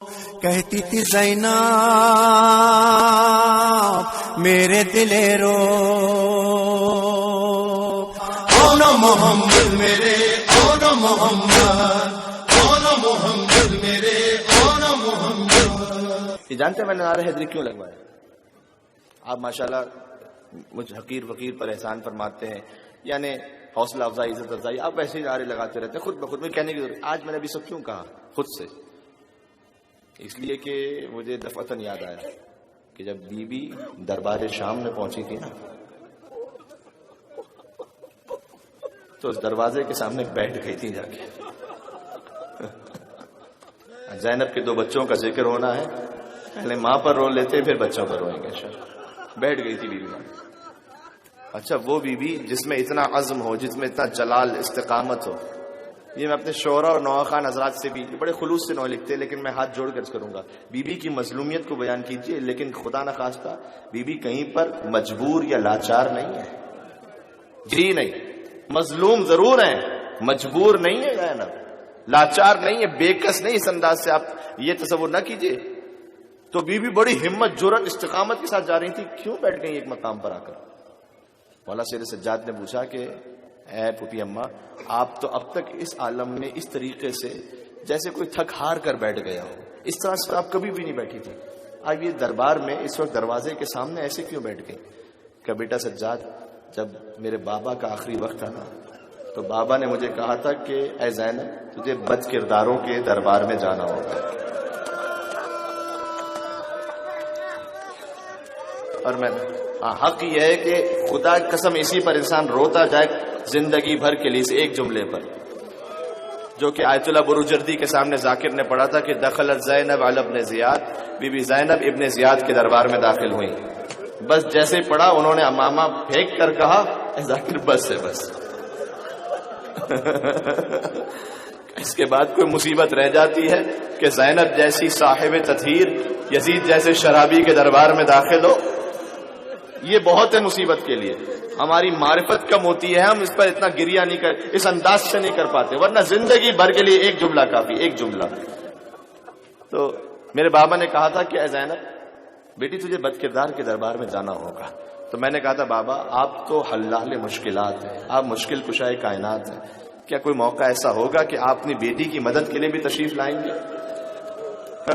کہتی تھی زینب میرے دلیرو اونا محمد میرے اونا محمد اونا محمد میرے اونا محمد. یہ جانتے ہیں میں نے نعرہ حیدری کیوں لگوایا؟ آپ ماشاءاللہ مجھ حقیر فقیر پر احسان فرماتے ہیں، یعنی حوصلہ افزائی، عزت افزائی، آپ ویسے ہی نعرے لگاتے رہتے ہیں خود بخود میں کہنے کی ضرورت. آج میں نے ابھی سب کیوں کہا خود سے؟ اس لیے کہ مجھے دفعتاً یاد آیا کہ جب بی بی دربار شام میں پہنچی تھی نا، تو اس دروازے کے سامنے بیٹھ گئی تھی جا کے. زینب کے 2 بچوں کا ذکر ہونا ہے، پہلے ماں پر رو لیتے پھر بچوں پر روئیں گے. بیٹھ گئی تھی بی بی. اچھا وہ بی بی جس میں اتنا عزم ہو، جس میں اتنا جلال استقامت ہو. یہ میں اپنے شعراء اور نواخوان حضرات سے بھی بڑے خلوص سے نو لکھتے ہیں، لیکن میں ہاتھ جوڑ کر کروں گا بی بی کی مظلومیت کو بیان کیجئے، لیکن خدا نخواستہ بی بی کہیں پر مجبور یا لاچار نہیں ہے. جی نہیں، مظلوم ضرور ہیں، مجبور نہیں ہے زینب، لاچار نہیں ہے، بےکس نہیں. اس انداز سے آپ یہ تصور نہ کیجئے. تو بی بی بڑی ہمت، جرأت، استقامت کے ساتھ جا رہی تھی. کیوں بیٹھ گئی ایک مقام پر آ کر؟ مولا سید سجاد نے پوچھا کہ اے پھوپھی اماں، آپ تو اب تک اس عالم میں اس طریقے سے جیسے کوئی تھک ہار کر بیٹھ گیا ہو، اس طرح سے آپ کبھی بھی نہیں بیٹھی تھی. آج یہ دربار میں اس وقت دروازے کے سامنے ایسے کیوں بیٹھ گئی؟ کہ بیٹا سجاد، جب میرے بابا کا آخری وقت تھا نا، تو بابا نے مجھے کہا تھا کہ اے زینب تجھے بد کرداروں کے دربار میں جانا ہوگا. اور میں حق یہ ہے کہ خدا قسم اسی پر انسان روتا جائے زندگی بھر کے لیے، اس ایک جملے پر جو کہ آیت اللہ بروجردی کے سامنے ذاکر نے پڑھا تھا کہ دخلت زینب علی ابن زیاد، بی بی زینب ابن زیاد کے دربار میں داخل ہوئی. بس جیسے پڑھا انہوں نے امامہ پھینک کر کہا اے ذاکر بس ہے بس. اس کے بعد کوئی مصیبت رہ جاتی ہے کہ زینب جیسی صاحب تطہیر، یزید جیسے شرابی کے دربار میں داخل ہو. یہ بہت ہے مصیبت کے لیے. ہماری معرفت کم ہوتی ہے، ہم اس پر اتنا گریہ نہیں کر، اس انداز سے نہیں کر پاتے، ورنہ زندگی بھر کے لیے ایک جملہ کافی، ایک جملہ. تو میرے بابا نے کہا تھا کہ اے زینب بیٹی تجھے بد کردار کے دربار میں جانا ہوگا. تو میں نے کہا تھا بابا آپ تو حلال مشکلات ہیں، آپ مشکل کشائے کائنات ہیں، کیا کوئی موقع ایسا ہوگا کہ آپ اپنی بیٹی کی مدد کے لیے بھی تشریف لائیں گے؟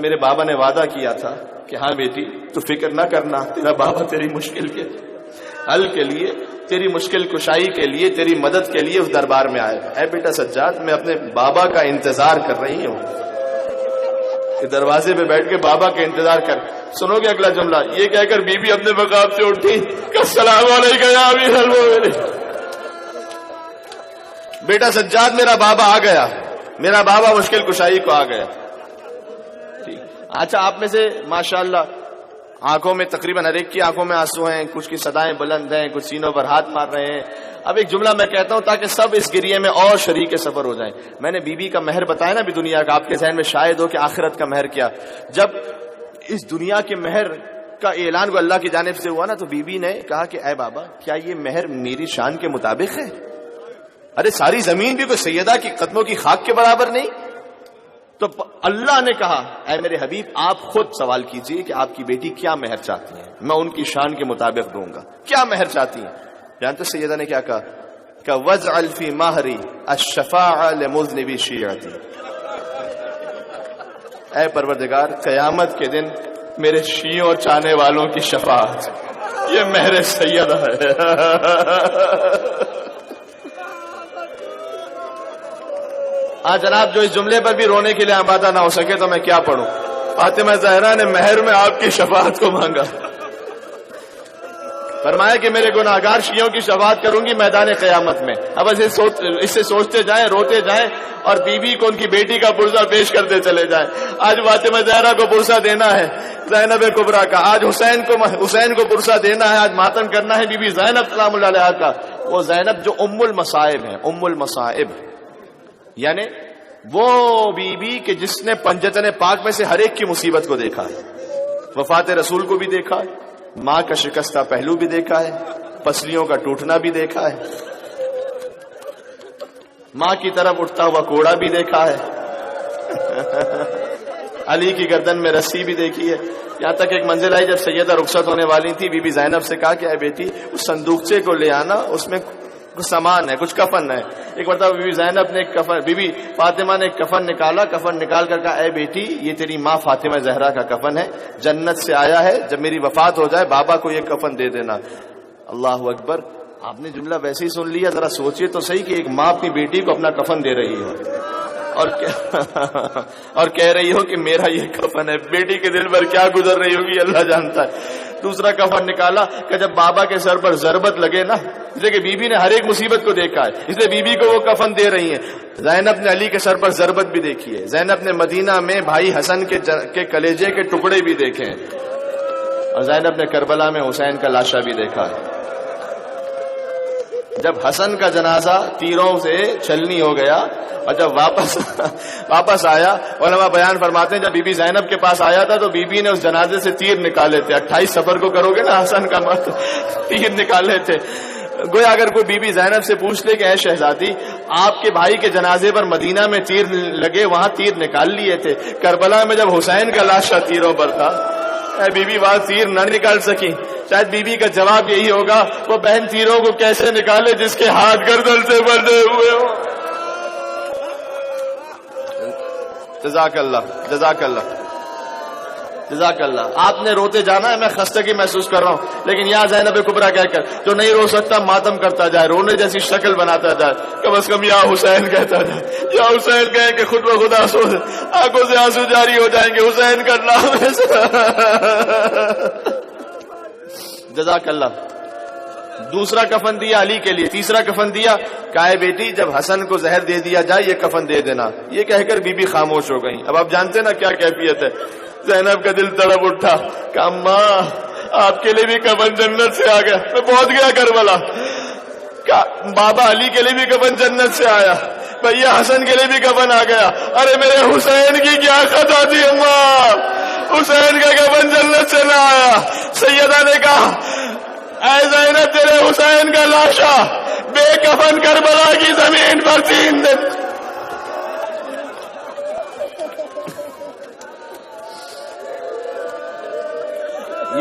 میرے بابا نے وعدہ کیا تھا کہ ہاں بیٹی تو فکر نہ کرنا، تیرا بابا تیری مشکل کے حل کے لیے، تیری مشکل کشائی کے لیے، تیری مدد کے لیے اس دربار میں آئے گا. اے بیٹا سجاد میں اپنے بابا کا انتظار کر رہی ہوں کہ دروازے پہ بیٹھ کے بابا کا انتظار کر. سنو گے اگلا جملہ؟ یہ کہہ کر بی بی اپنے مقام سے اٹھی کہ السلام علیکم یا امیر المومنین. بیٹا سجاد میرا بابا آ گیا، میرا بابا مشکل کشائی کو آ گیا. اچھا آپ میں سے ماشاءاللہ آنکھوں میں تقریباً ہر ایک کی آنکھوں میں آنسو ہیں، کچھ کی صدائیں بلند ہیں، کچھ سینوں پر ہاتھ مار رہے ہیں. اب ایک جملہ میں کہتا ہوں تاکہ سب اس گریے میں اور شریک سفر ہو جائیں. میں نے بی بی کا مہر بتایا نا بھی دنیا کا، آپ کے ذہن میں شاید ہو کہ آخرت کا مہر کیا. جب اس دنیا کے مہر کا اعلان کو اللہ کی جانب سے ہوا نا، تو بی بی نے کہا کہ اے بابا کیا یہ مہر میری شان کے مطابق ہے؟ ارے ساری زمین بھی کوئی سیدہ کی قدموں کی خاک کے برابر نہیں. تو اللہ نے کہا اے میرے حبیب آپ خود سوال کیجئے کہ آپ کی بیٹی کیا مہر چاہتی ہیں، میں ان کی شان کے مطابق دوں گا. کیا مہر چاہتی ہیں؟ جانتے سیدہ نے کیا کہا کہ وَاجْعَلْ فِي مَهْرِ الشَّفَاعَةَ لِمُذْنِبِ شِیعَتِی. اے پروردگار قیامت کے دن میرے شیعوں اور چاہنے والوں کی شفاعت، یہ مہر سیدہ ہے. جناب جو اس جملے پر بھی رونے کے لیے آمادہ نہ ہو سکے تو میں کیا پڑھوں. فاطمہ زہرا نے مہر میں آپ کی شفاعت کو مانگا، فرمایا کہ میرے گناہگار شیعوں کی شفاعت کروں گی میدان قیامت میں. اب اس سے سوچتے جائیں، روتے جائیں اور بی بی کو ان کی بیٹی کا پرزہ پیش کرتے چلے جائیں. آج فاطمہ زہرا کو پرزہ دینا ہے زینب کبریٰ کا، آج حسین کو پرزہ دینا ہے، آج ماتم کرنا ہے بی بی زینب سلام اللہ علیہا کا. وہ زینب جو ام المصائب ہے، ام المصائب یعنی وہ بی بی کہ جس نے پنجتن پاک میں سے ہر ایک کی مصیبت کو دیکھا ہے، وفات رسول کو بھی دیکھا ہے، ماں کا شکستہ پہلو بھی دیکھا ہے، پسلیوں کا ٹوٹنا بھی دیکھا ہے، ماں کی طرف اٹھتا ہوا کوڑا بھی دیکھا ہے. علی کی گردن میں رسی بھی دیکھی ہے. یہاں تک ایک منزل آئی جب سیدہ رخصت ہونے والی تھی, بی بی زینب سے کہا کہ اے بیٹی اس صندوقچے کو لے آنا, اس میں کچھ سامان ہے, کچھ کفن ہے. ایک مرتبہ بی بی زینب نے ایک کفن, بی بی فاطمہ نے ایک کفن نکالا, کفن نکال کر کہا اے بیٹی یہ تیری ماں فاطمہ زہرا کا کفن ہے, جنت سے آیا ہے, جب میری وفات ہو جائے بابا کو یہ کفن دے دینا. اللہ اکبر. آپ نے جملہ ویسے ہی سن لیا, ذرا سوچئے تو صحیح کہ ایک ماں اپنی بیٹی کو اپنا کفن دے رہی ہو اور کہہ رہی ہو کہ میرا یہ کفن ہے. بیٹی کے دل پر کیا گزر رہی ہوگی اللہ جانتا ہے. دوسرا کفن نکالا کہ جب بابا کے سر پر ضربت لگے نا, اس لیے کہ بی بی نے ہر ایک مصیبت کو دیکھا ہے, اس لیے بی بی کو وہ کفن دے رہی ہیں. زینب نے علی کے سر پر ضربت بھی دیکھی ہے, زینب نے مدینہ میں بھائی حسن کے کلیجے کے ٹکڑے بھی دیکھے ہیں, اور زینب نے کربلا میں حسین کا لاشا بھی دیکھا ہے. جب حسن کا جنازہ تیروں سے چھلنی ہو گیا اور جب واپس آیا, علماء بیان فرماتے ہیں جب بی بی زینب کے پاس آیا تھا تو بی بی نے اس جنازے سے تیر نکالے تھے. 28 سفر کو کرو گے نا حسن کا مت, تیر نکالے تھے. گویا اگر کوئی بی بی زینب سے پوچھ لے کہ اے شہزادی آپ کے بھائی کے جنازے پر مدینہ میں تیر لگے, وہاں تیر نکال لیے تھے, کربلا میں جب حسین کا لاشا تیروں پر تھا, اے بی بی وہاں تیر نہ نکال سکی. شاید بی بی کا جواب یہی ہوگا وہ بہن تیروں کو کیسے نکالے جس کے ہاتھ گردن سے بندھے ہوئے ہو. جزاک اللہ, جزاک اللہ, جزاک اللہ. آپ نے روتے جانا ہے, میں خستگی محسوس کر رہا ہوں, لیکن یہاں زینب کبریٰ کہہ کر جو نہیں رو سکتا ماتم کرتا جائے, رونے جیسی شکل بناتا جائے, کم از کم یا حسین کہتا جائے, یا حسین کہیں کہ خود بخدا آنکھوں سے آنسو جاری ہو جائیں گے, حسین کا نام ہے. جزاک اللہ. دوسرا کفن دیا علی کے لیے, تیسرا کفن دیا, کہا بیٹی جب حسن کو زہر دے دیا جائے یہ کفن دے دینا. یہ کہہ کر بی بی خاموش ہو گئی. اب آپ جانتے نا کیا کیفیت ہے. زینب کا دل تڑپ اٹھا, کہا ماں آپ کے لیے بھی کفن جنت سے آ گیا. میں پہنچ گیا کربلا. بابا علی کے لیے بھی کفن جنت سے آیا, بھیا حسن کے لیے بھی کفن آ گیا. ارے میرے حسین کی کیا خطا تھی اماں, حسین کا کفن جنت سے نہ آیا. سیدہ نے کہا اے زینب تیرے حسین کا لاشا بے کفن کربلا کی زمین پر 3 دن.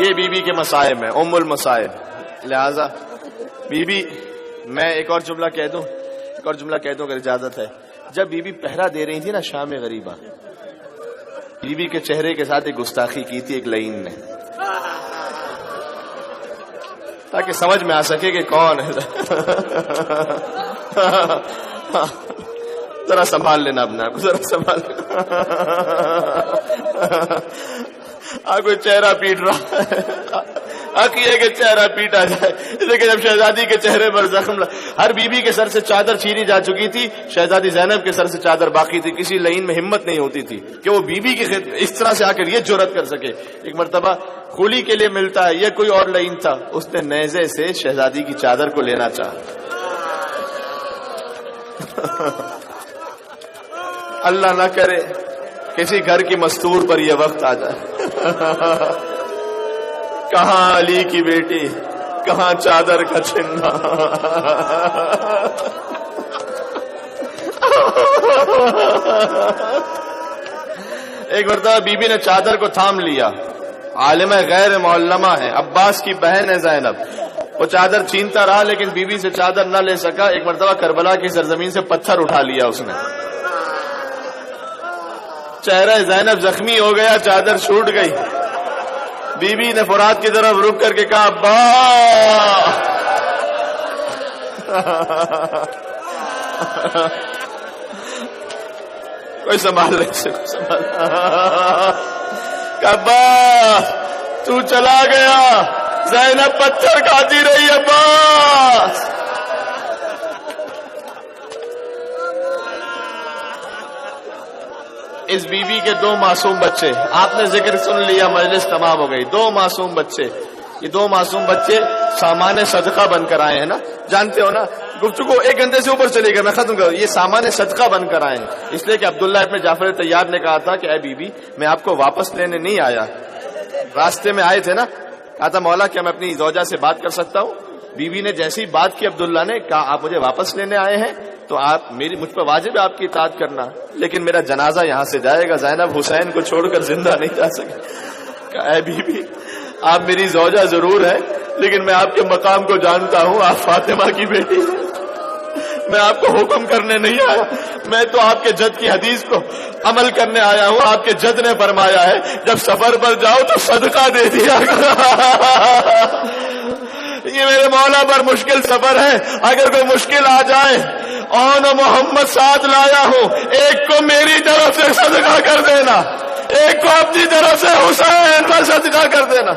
یہ بی بی کے مصائب ہیں, ام المصائب. لہذا بی بی, میں ایک اور جملہ کہہ دوں, ایک اور جملہ کہہ دوں اگر اجازت ہے. جب بی بی پہرا دے رہی تھی نا شام غریبہ, بی بی کے چہرے کے ساتھ ایک گستاخی کی تھی ایک لعین نے, تاکہ سمجھ میں آ سکے کہ کون ہے. ذرا سنبھال لینا اپنے آپ کو, ذرا سنبھال کوئی چہرہ پیٹ رہا ہے, حق یہ کہ چہرہ پیٹا جائے. لیکن جب شہزادی کے چہرے پر زخم ہر بی بی کے سر سے چادر چھینی جا چکی تھی, شہزادی زینب کے سر سے چادر باقی تھی. کسی لعین میں ہمت نہیں ہوتی تھی کہ وہ بی بی کی اس طرح سے آ کر یہ جرأت کر سکے. ایک مرتبہ خولی کے لیے ملتا ہے, یہ کوئی اور لعین تھا, اس نے نیزے سے شہزادی کی چادر کو لینا چاہا. اللہ نہ کرے کسی گھر کی مستور پر یہ وقت آ جائے. کہاں علی کی بیٹی, کہاں چادر کا چھنا. ایک مرتبہ بی بی نے چادر کو تھام لیا. عالمہ غیر معلمہ ہے, عباس کی بہن ہے زینب. وہ چادر چھینتا رہا لیکن بی بی سے چادر نہ لے سکا. ایک مرتبہ کربلا کی سرزمین سے پتھر اٹھا لیا اس نے. چہرہ زینب زخمی ہو گیا, چادر چھوٹ گئی. بی بی نے فرات کی طرف رک کر کے کہا ابا. کوئی سنبھال نہیں سکتا. ابا تو چلا گیا, زینب پتھر کھاتی رہی. ابا اس بی بی کے 2 معصوم بچے, آپ نے ذکر سن لیا, مجلس تمام ہو گئی. 2 معصوم بچے, یہ 2 معصوم بچے سامان صدقہ بن کر آئے ہیں نا. جانتے ہو نا گفتگو 1 گھنٹے سے اوپر چلے گا, میں ختم کروں. یہ سامان صدقہ بن کر آئے ہیں, اس لیے کہ عبداللہ ابن جعفر طیار نے کہا تھا کہ اے بی بی میں آپ کو واپس لینے نہیں آیا, راستے میں آئے تھے نا, کہا تھا مولا کیا میں اپنی زوجہ سے بات کر سکتا ہوں. بیوی نے جیسی بات کی عبداللہ نے کہا آپ مجھے واپس لینے آئے ہیں تو آپ مجھ پر واجب ہے آپ کی اطاعت کرنا، لیکن میرا جنازہ یہاں سے جائے گا، زینب حسین کو چھوڑ کر زندہ نہیں جا سکے. کہا اے بیوی آپ میری زوجہ ضرور ہے لیکن میں آپ کے مقام کو جانتا ہوں، آپ فاطمہ کی بیٹی ہیں، میں آپ کو حکم کرنے نہیں آیا، میں تو آپ کے جد کی حدیث کو عمل کرنے آیا ہوں. آپ کے جد نے فرمایا ہے جب سفر پر جاؤ تو صدقہ دے دیا. یہ میرے مولا پر مشکل سفر ہے، اگر کوئی مشکل آ جائے اون محمد ساتھ لایا ہوں، ایک کو میری طرف سے صدقہ کر دینا، ایک کو اپنی طرف سے حسین پر صدقہ کر دینا.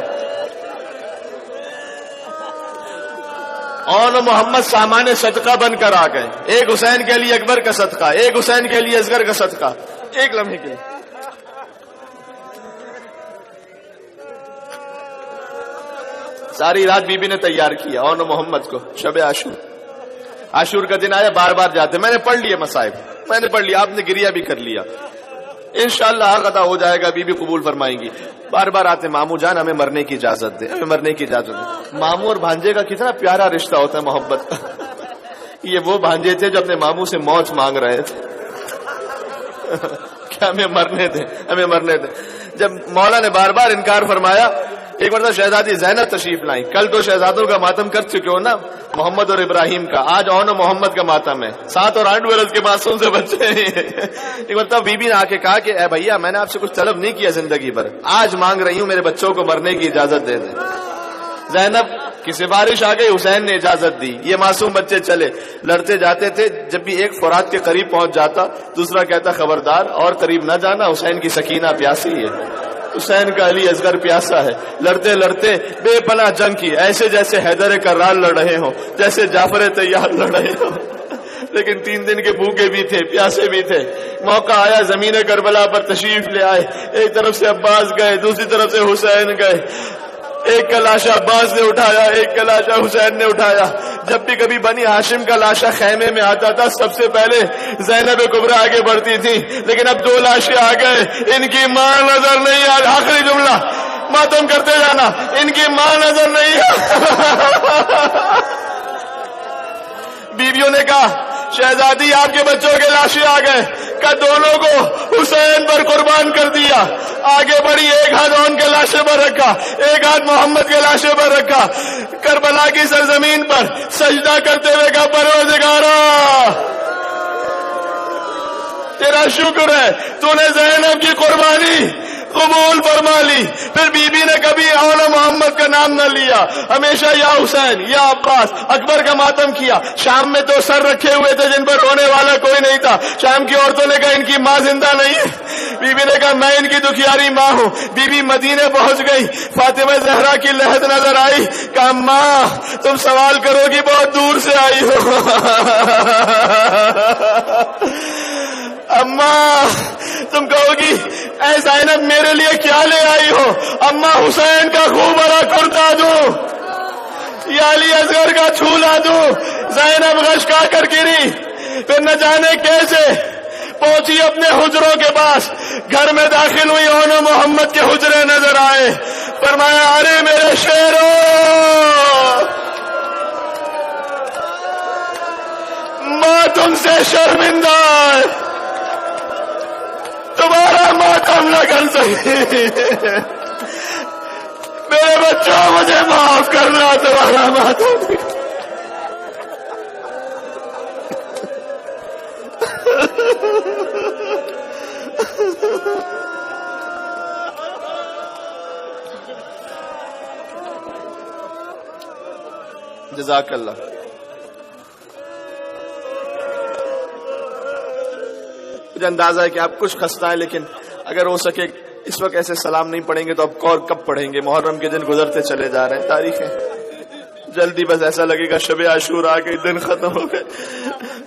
اون محمد سامان صدقہ بن کر آ گئے، ایک حسین کے لیے اکبر کا صدقہ، ایک حسین کے لیے اصغر کا صدقہ، ایک لمحے کے لیے. ساری رات بی بی نے تیار کیا اون محمد کو. شب عاشور کا دن آیا، بار بار جاتے، میں نے پڑھ لیے مصائب، میں نے پڑھ لیا، آپ نے گریہ بھی کر لیا، انشاءاللہ حق ادا ہو جائے گا، بی بی قبول فرمائیں گی. بار بار آتے، ماموں جان ہمیں مرنے کی اجازت دے، ہمیں مرنے کی اجازت دے. ماموں اور بھانجے کا کتنا پیارا رشتہ ہوتا ہے محبت کا. یہ وہ بھانجے تھے جو اپنے ماموں سے موت مانگ رہے تھے کہ ہمیں مرنے دیں، ہمیں مرنے دیں. جب مولا نے بار بار انکار فرمایا، ایک مرتبہ شہزادی زینب تشریف لائیں. کل تو شہزادوں کا ماتم کر چکے ہو نا، محمد اور ابراہیم کا، آج اون و محمد کا ماتم ہے. 7 اور 8 برس کے معصوم سے بچے ہیں. ایک مرتبہ بی بی نے آ کے کہا کہ اے بھیا میں نے آپ سے کچھ طلب نہیں کیا زندگی بھر، آج مانگ رہی ہوں میرے بچوں کو مرنے کی اجازت دے دیں. زینب کی سفارش آ گئی، حسین نے اجازت دی. یہ معصوم بچے چلے، لڑتے جاتے تھے. جب بھی ایک فرات کے قریب پہنچ جاتا دوسرا کہتا خبردار اور قریب نہ جانا، حسین کی سکینہ پیاسی ہے، حسین کا علی اصغر پیاسا ہے. لڑتے لڑتے بے پناہ جنگ کی، ایسے جیسے حیدر کرار لڑ رہے ہوں، جیسے جعفر طیار لڑ رہے ہوں. لیکن 3 دن کے بھوکے بھی تھے، پیاسے بھی تھے. موقع آیا زمین کربلا پر تشریف لے آئے. ایک طرف سے عباس گئے، دوسری طرف سے حسین گئے. ایک کا لاشا عباس نے اٹھایا، ایک کا لاشا حسین نے اٹھایا. جب بھی کبھی بنی ہاشم کا لاشا خیمے میں آتا تھا سب سے پہلے زینب کبریٰ آگے بڑھتی تھی. لیکن اب 2 لاشیں آ گئے، ان کی ماں نظر نہیں آ. آخری جملہ ماتم کرتے جانا، ان کی ماں نظر نہیں آ. بیویوں نے کہا شہزادی آپ کے بچوں کے لاشیں آ گئے، کا دونوں کو حسین پر قربان کر دیا. آگے بڑھی، ایک ہاتھ اون کے لاشے پر رکھا، ایک ہاتھ محمد کے لاشے پر رکھا. کربلا کی سرزمین پر سجدہ کرتے ہوئے کہا پروردگارا تیرا شکر ہے تو نے زینب کی قربانی قبول فرما لی. پھر بی بی نے کبھی اون محمد کا نام نہ لیا، ہمیشہ یا حسین یا عباس. اکبر کا ماتم کیا. شام میں تو سر رکھے ہوئے تھے جن پر رونے والا کوئی نہیں تھا. شام کی عورتوں نے کہا ان کی ماں زندہ نہیں ہے. بی بی نے کہا میں ان کی دکھیاری ماں ہوں. بی بی مدینے پہنچ گئی، فاطمہ زہرا کی لحد نظر آئی. کہا ماں تم سوال کرو گی بہت دور سے آئی ہو. اماں تم کہو گی اے زینب میرے لیے کیا لے آئی ہو؟ اماں حسین کا خوب بڑا کرتا دوں یا علی اصغر کا چھولا دوں. زینب غشکا کر گری. پھر نہ جانے کیسے پہنچی اپنے حجروں کے پاس. گھر میں داخل ہوئی، اون محمد کے حجرے نظر آئے. فرمایا ارے میرے شیرو ماں تم سے شرمندہ ہے، تمہارا ماتم نہ کر سکتی. میرے بچوں مجھے معاف کرنا، تمہارا ماتم. جزاک اللہ. مجھے اندازہ ہے کہ آپ کچھ خستہ ہیں، لیکن اگر ہو سکے اس وقت ایسے سلام نہیں پڑھیں گے تو اب اور کب پڑھیں گے؟ محرم کے دن گزرتے چلے جا رہے ہیں، تاریخیں جلدی، بس ایسا لگے گا شب عاشور آ گئی، دن ختم ہو گئے.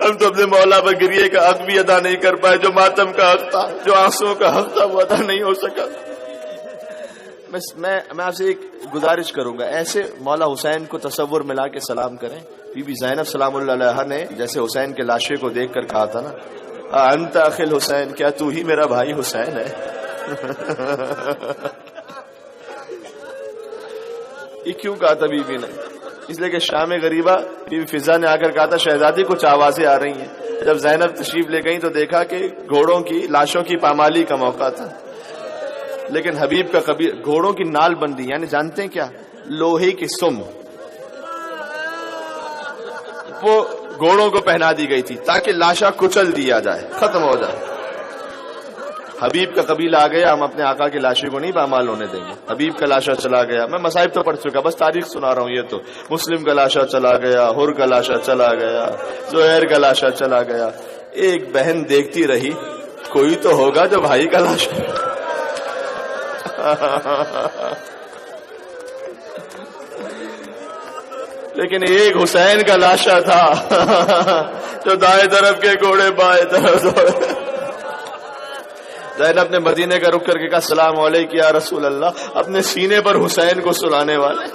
ہم تو اپنے مولا پر گریے کا حق بھی ادا نہیں کر پائے، جو ماتم کا حق تھا، جو آنسوؤں کا حق تھا وہ ادا نہیں ہو سکا. میں آپ سے ایک گزارش کروں گا، ایسے مولا حسین کو تصور ملا کے سلام کریں. بی بی زینب سلام اللہ علیہا نے جیسے حسین کے لاشے کو دیکھ کر کہا تھا نا انت اخل حسین، کیا تو ہی میرا بھائی حسین ہے؟ یہ کیوں کہا تھا بی بی نے؟ اس لیے کہ شام غریبہ بی بی فضا نے آ کر کہا تھا شہزادی کچھ آوازیں آ رہی ہیں. جب زینب تشریف لے گئی تو دیکھا کہ گھوڑوں کی لاشوں کی پامالی کا موقع تھا. لیکن حبیب کا کبھی گھوڑوں کی نال بندی یعنی جانتے ہیں کیا؟ لوہے کی سم وہ گھوڑوں کو پہنا دی گئی تھی تاکہ لاشا کچل دیا جائے, ختم ہو جائے. حبیب کا قبیلہ آ گیا, ہم اپنے آقا کی لاشوں کو نہیں پامال ہونے دیں گے. حبیب کا لاشا چلا گیا, میں مصائب تو پڑھ چکا, بس تاریخ سنا رہا ہوں. یہ تو مسلم کا لاشا چلا گیا, حر کا لاشا چلا گیا, زہیر کا لاشا چلا گیا. ایک بہن دیکھتی رہی کوئی تو ہوگا جو بھائی کا لاشا لیکن ایک حسین کا لاشا تھا جو دائیں طرف کے گھوڑے بائیں طرف دوڑے. زینب نے مدینے کا رک کر کے کہا السلام علیکم یا رسول اللہ, اپنے سینے پر حسین کو سلانے والے.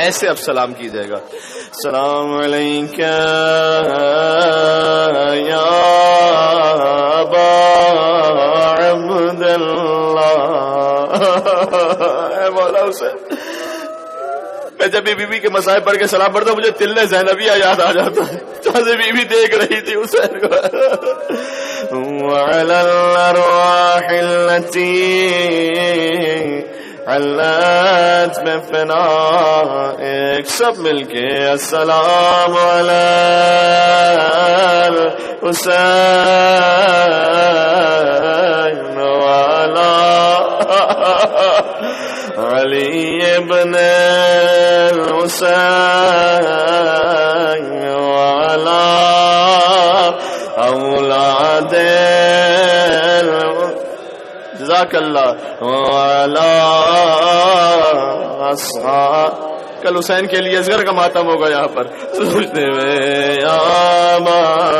ایسے اب سلام کیجیے گا, السلام علیکم یا ابا عبداللہ. اے مولا حسین, میں جب بی بی کے مصائب پڑھ کے سلام پڑھتا ہوں مجھے تل زینبیہ یاد آ جاتا ہے. جیسے بی بی دیکھ رہی تھی حسین کو. وعلى الأرواح التي علت بفنائك سب مل کے السلام علی الحسین وعلی علی ابن الحسین وعلی اولاد جزاک اللہ وعلی اصحاب. کل حسین کے لیے اصغر کا ماتم ہوگا یہاں پر. سوچتے ہوئے یا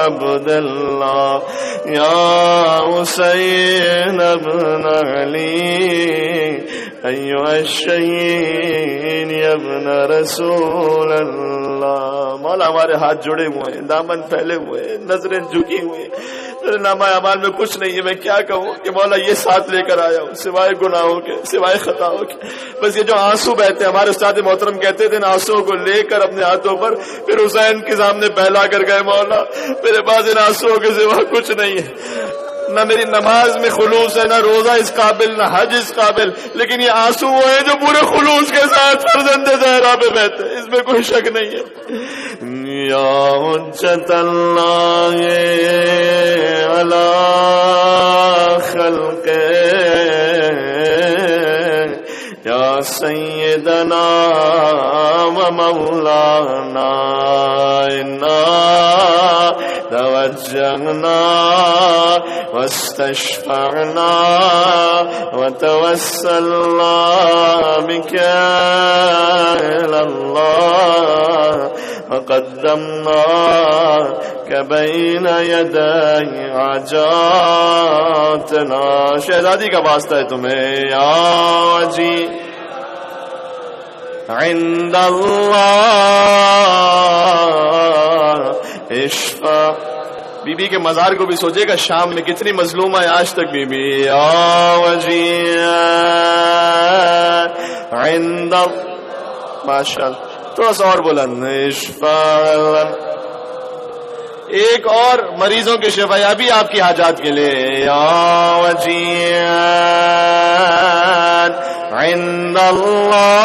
عبد اللہ یا حسین ابن علی ایوہ الشہین ابن رسول اللہ. مولا ہمارے ہاتھ جڑے ہوئے ہیں, دامن پھیلے ہوئے ہیں, نظریں جھکی ہوئی ہیں, نامہ اعمال میں کچھ نہیں ہے. میں کیا کہوں کہ مولا یہ ساتھ لے کر آیا ہوں سوائے گناہوں کے, سوائے خطاؤں کے. بس یہ جو آنسو بہتے ہیں, ہمارے استاد محترم کہتے تھے, آنسو کو لے کر اپنے ہاتھوں پر پھر حسین کے سامنے پھیلا کر گئے. مولا میرے پاس ان آنسو کے سوا کچھ نہیں ہے, نہ میری نماز میں خلوص ہے, نہ روزہ اس قابل, نہ حج اس قابل, لیکن یہ آنسو وہ ہیں جو پورے خلوص کے ساتھ فرزند زہرا پہ بہتے, اس میں کوئی شک نہیں ہے. یا حجت اللہ علی خلق یا سیدنا و مولانا انا توجہنا واستشفعنا وتوسلنا بك إلى الله وقدمناك بين يدي حاجاتنا. شہزادی کا واسطہ ہے تمہیں یا جی عند اللہ اشفع. بی بی کے مزار کو بھی سوچے گا شام میں کتنی مظلومہ ہے آج تک بی بی. یا وجیہ عند ماشاءاللہ, تھوڑا سا اور بلند اشفع. ایک اور مریضوں کی شفایابی آپ کی حاجات کے لیے. یا وجیہ عند اللہ